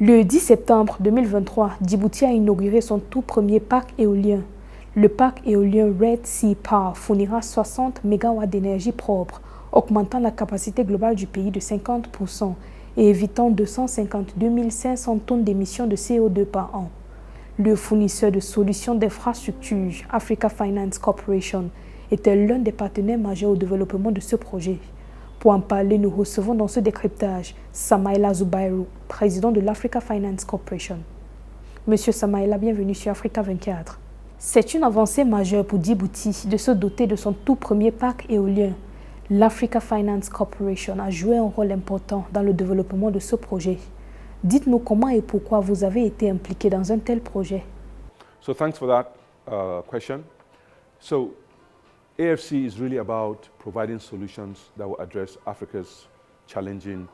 Le 10 septembre 2023, Djibouti a inauguré son tout premier parc éolien. Le parc éolien Red Sea Power fournira 60 MW d'énergie propre, augmentant la capacité globale du pays de 50% et évitant 252 500 tonnes d'émissions de CO2 par an. Le fournisseur de solutions d'infrastructure, Africa Finance Corporation, était l'un des partenaires majeurs au développement de ce projet. Pour en parler, nous recevons dans ce décryptage Samaila ZUBAIRU, président de l'Africa Finance Corporation. Monsieur Samaila, bienvenue sur Africa 24. C'est une avancée majeure pour Djibouti de se doter de son tout premier parc éolien. L'Africa Finance Corporation a joué un rôle important dans le développement de ce projet. Dites-nous comment et pourquoi vous avez été impliqué dans un tel projet. So thanks for that question. So AFC is really about providing solutions that will address Africa's challenging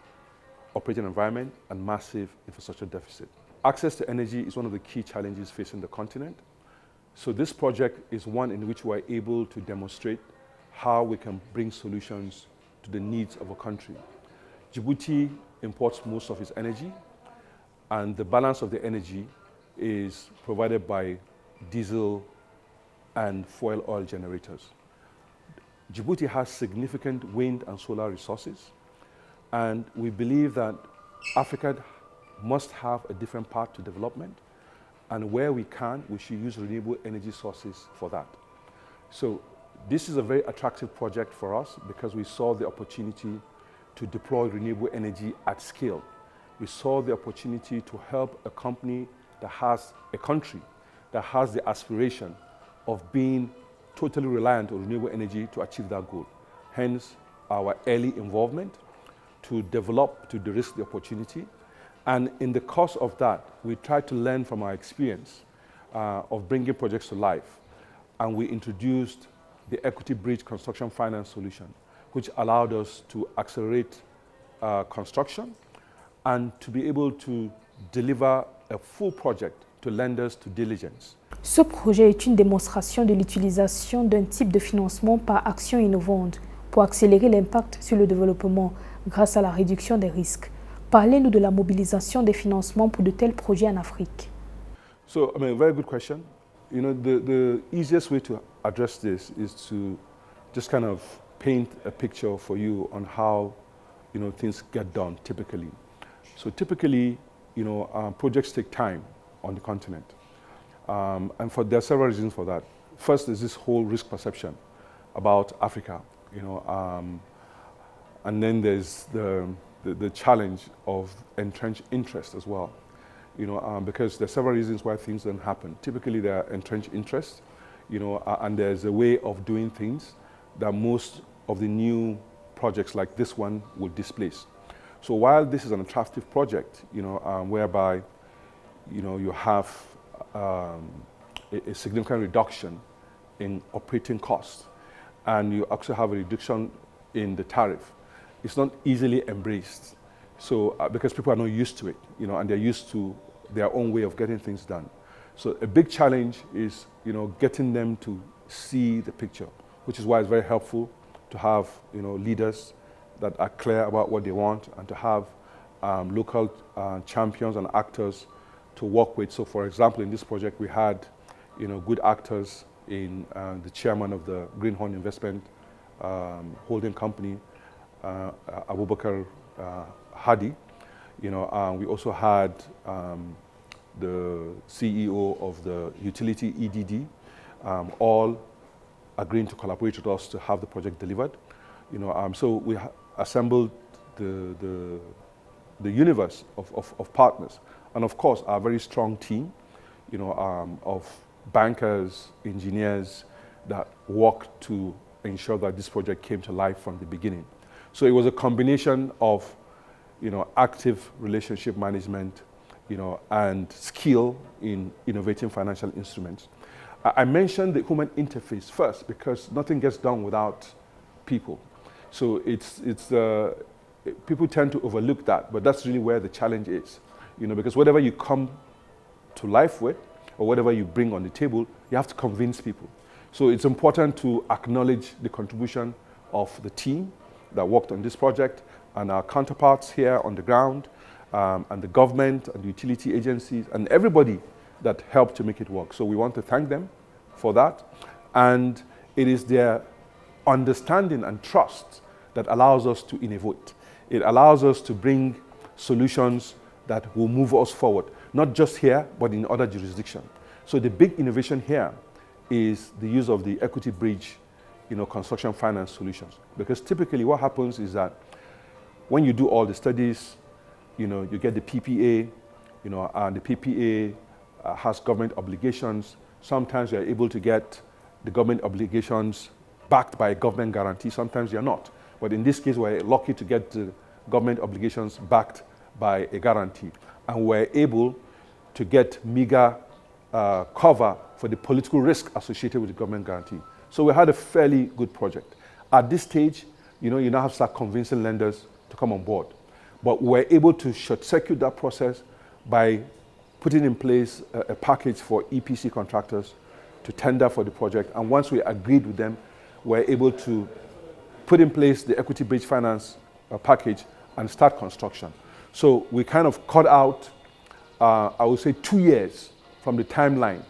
operating environment and massive infrastructure deficit. Access to energy is one of the key challenges facing the continent. So this project is one in which we are able to demonstrate how we can bring solutions to the needs of a country. Djibouti imports most of its energy, and the balance of the energy is provided by diesel and fuel oil generators. Djibouti has significant wind and solar resources, and we believe that Africa must have a different path to development, and where we can, we should use renewable energy sources for that. So this is a very attractive project for us because we saw the opportunity to deploy renewable energy at scale. We saw the opportunity to help a country that has the aspiration of being totally reliant on renewable energy to achieve that goal. Hence, our early involvement to develop, to de-risk the opportunity. And in the course of that, we tried to learn from our experience of bringing projects to life. And we introduced the equity bridge construction finance solution, which allowed us to accelerate construction and to be able to deliver a full project to lenders to diligence. Ce projet est une démonstration de l'utilisation d'un type de financement par action innovante pour accélérer l'impact sur le développement grâce à la réduction des risques. Parlez-nous de la mobilisation des financements pour de tels projets en Afrique. So, I mean, very good question. You know, the easiest way to address this is to just kind of paint a picture for you on how, you know, things get done typically. So typically, you know, projects take time on the continent. And there are several reasons for that. First is this whole risk perception about Africa, you know, and then there's the challenge of entrenched interest as well, you know, because there are several reasons why things don't happen. Typically, there are entrenched interests, you know, and there's a way of doing things that most of the new projects like this one will displace. So while this is an attractive project, you know, whereby, you know, you have a significant reduction in operating costs, and you also have a reduction in the tariff, it's not easily embraced. So because people are not used to it, you know, and they're used to their own way of getting things done. So a big challenge is, you know, getting them to see the picture, which is why it's very helpful to have, you know, leaders that are clear about what they want and to have local champions and actors to work with. So for example, in this project, we had, you know, good actors in the chairman of the Greenhorn Investment holding company, Abubakar Hadi. You know, we also had the CEO of the utility EDD, all agreeing to collaborate with us to have the project delivered. You know, so we assembled the universe of partners, and of course our very strong team, you know, of bankers, engineers that worked to ensure that this project came to life from the beginning. So it was a combination of, you know, active relationship management, you know, and skill in innovating financial instruments. I mentioned the human interface first because nothing gets done without people. So people tend to overlook that, but that's really where the challenge is, you know, because whatever you come to life with or whatever you bring on the table, you have to convince people. So it's important to acknowledge the contribution of the team that worked on this project and our counterparts here on the ground, and the government and the utility agencies and everybody that helped to make it work. So we want to thank them for that. And it is their understanding and trust that allows us to innovate. It allows us to bring solutions that will move us forward, not just here, but in other jurisdictions. So the big innovation here is the use of the equity bridge, construction finance solutions. Because typically what happens is that when you do all the studies, you get the PPA, and the PPA has government obligations. Sometimes you're able to get the government obligations backed by a government guarantee. Sometimes you're not. But in this case, we're lucky to get the government obligations backed by a guarantee. And we're able to get meager cover for the political risk associated with the government guarantee. So we had a fairly good project. At this stage, you now have to start convincing lenders to come on board. But we're able to short-circuit that process by putting in place a package for EPC contractors to tender for the project. And once we agreed with them, we're able to put in place the equity bridge finance package and start construction. So we kind of cut out, I would say, 2 years from the timeline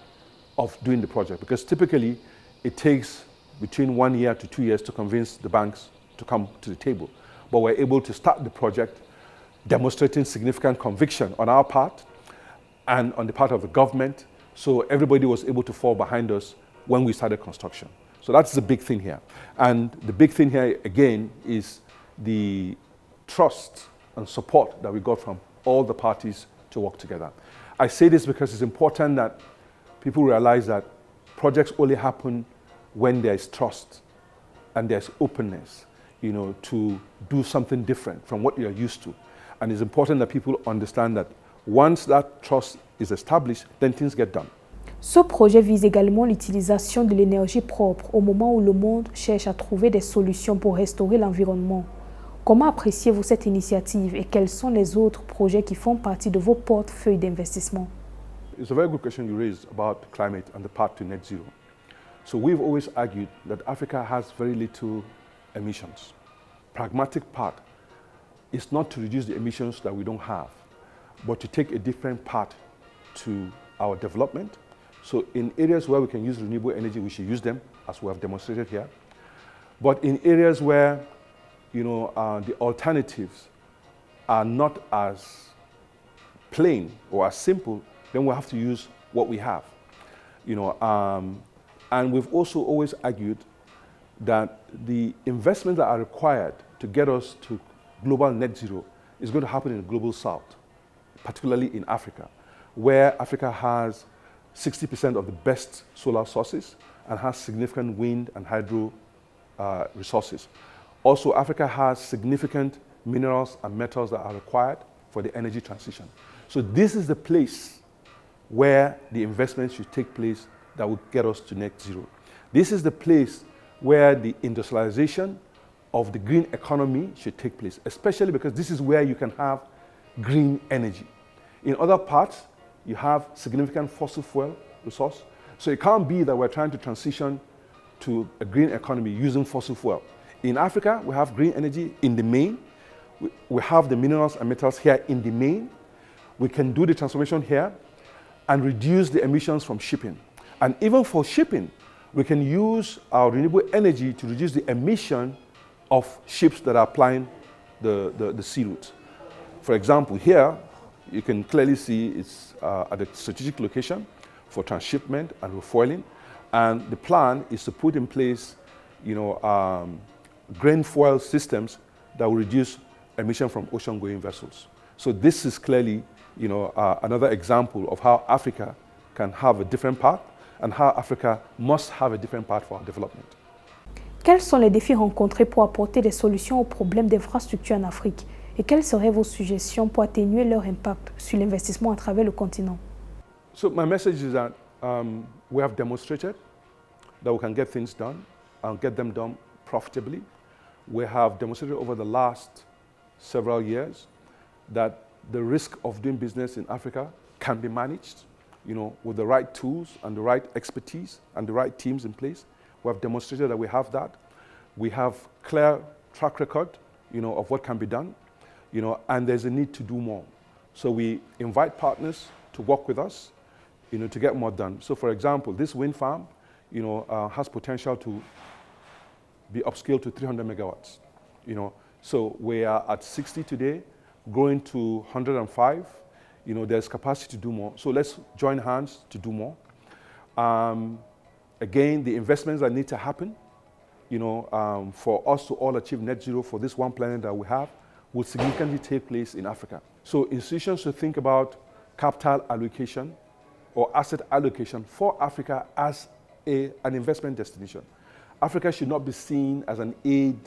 of doing the project, because typically it takes between 1 year to 2 years to convince the banks to come to the table. But we're able to start the project demonstrating significant conviction on our part and on the part of the government. So everybody was able to fall behind us when we started construction. So that's the big thing here. And the big thing here, again, is the trust and support that we got from all the parties to work together. I say this because it's important that people realize that projects only happen when there is trust and there's openness, to do something different from what you're used to. And it's important that people understand that once that trust is established, then things get done. Ce projet vise également l'utilisation de l'énergie propre au moment où le monde cherche à trouver des solutions pour restaurer l'environnement. Comment appréciez-vous cette initiative et quels sont les autres projets qui font partie de vos portefeuilles d'investissement? It's a very good question you raised about climate and the path to net zero. So we've always argued that Africa has very little emissions. Pragmatic part is not to reduce the emissions that we don't have, but to take a different path to our development. So in areas where we can use renewable energy, we should use them, as we have demonstrated here. But in areas where the alternatives are not as plain or as simple, then we'll have to use what we have. And we've also always argued that the investments that are required to get us to global net zero is going to happen in the global south, particularly in Africa, where Africa has 60% of the best solar sources and has significant wind and hydro resources. Also, Africa has significant minerals and metals that are required for the energy transition. So this is the place where the investments should take place that will get us to net zero. This is the place where the industrialization of the green economy should take place, especially because this is where you can have green energy. In other parts, you have significant fossil fuel resource. So it can't be that we're trying to transition to a green economy using fossil fuel. In Africa, we have green energy in the main. We have the minerals and metals here in the main. We can do the transformation here and reduce the emissions from shipping. And even for shipping, we can use our renewable energy to reduce the emission of ships that are applying the sea route. For example, here, you can clearly see it's at a strategic location for transshipment and refueling. And the plan is to put in place, grain fuel systems that will reduce emission from ocean-going vessels. So this is clearly, another example of how Africa can have a different path and how Africa must have a different path for our development. Quels sont les défis rencontrés pour apporter des solutions aux problèmes d'infrastructure en Afrique? Et quelles seraient vos suggestions pour atténuer leur impact sur l'investissement à travers le continent? So my message is that we have demonstrated that we can get things done and get them done profitably. We have demonstrated over the last several years that the risk of doing business in Africa can be managed, with the right tools and the right expertise and the right teams in place. We have demonstrated that we have that. We have clear track record, of what can be done, and there's a need to do more. So we invite partners to work with us, to get more done. So for example, this wind farm, has potential to be upscaled to 300 megawatts. So we are at 60 today, growing to 105. There's capacity to do more. So let's join hands to do more. Again, the investments that need to happen, for us to all achieve net zero for this one planet that we have, will significantly take place in Africa. So institutions should think about capital allocation or asset allocation for Africa as an investment destination. Africa should not be seen as an aid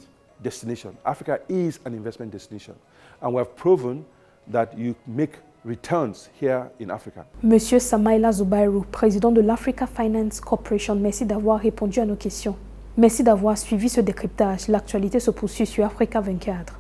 destination. Africa is an investment destination. And we have proven that you make returns here in Africa. Monsieur Samaila ZUBAIRU, président de l'Africa Finance Corporation, merci d'avoir répondu à nos questions. Merci d'avoir suivi ce décryptage. L'actualité se poursuit sur Africa 24.